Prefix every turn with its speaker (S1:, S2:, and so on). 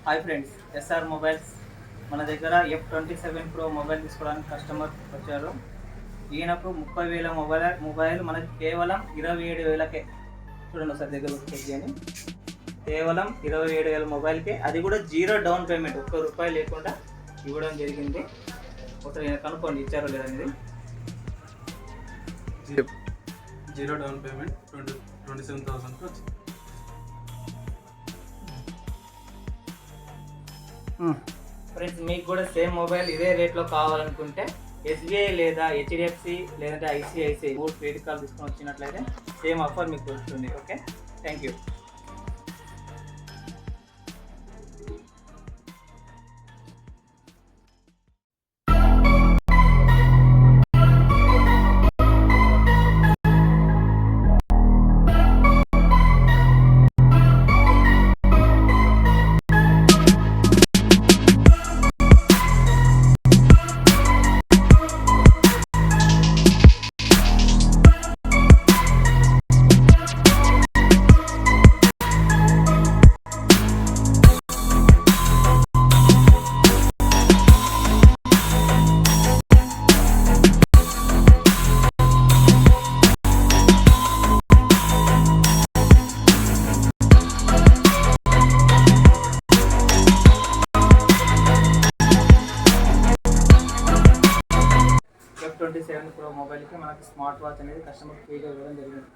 S1: Hi friends, SR mobiles మన దగ్గర F27 Pro mobile తీసుకోవడానికి కస్టమర్ వచ్చారు. ఈయనకు 30,000 మొబైల్ మనకి కేవలం 27,000కే. చూడండి ఒకసారి దగ్గర చెక్ చేయండి. కేవలం 27,000 మొబైల్కే, అది కూడా జీరో డౌన్ పేమెంట్, ₹1 లేకుండా ఇవ్వడం జరిగింది. ఒకసారి కనుక్కోండి ఇచ్చారో లేదనేది.
S2: జీరో డౌన్ పేమెంట్ 27,000 వచ్చింది.
S1: ఫ్రెండ్స్, మీకు కూడా సేమ్ మొబైల్ ఇదే రేట్లో కావాలనుకుంటే SBI లేదా HDFC లేదంటే ICICI క్రెడిట్ కార్డు తీసుకొని వచ్చినట్లయితే సేమ్ ఆఫర్ మీకు దొరుకుతుంది. Okay, thank you. F27 Pro మొబైల్కి మనకి స్మార్ట్ వాచ్ అనేది కస్టమర్ ఫ్రీగా ఇవ్వడం జరిగింది.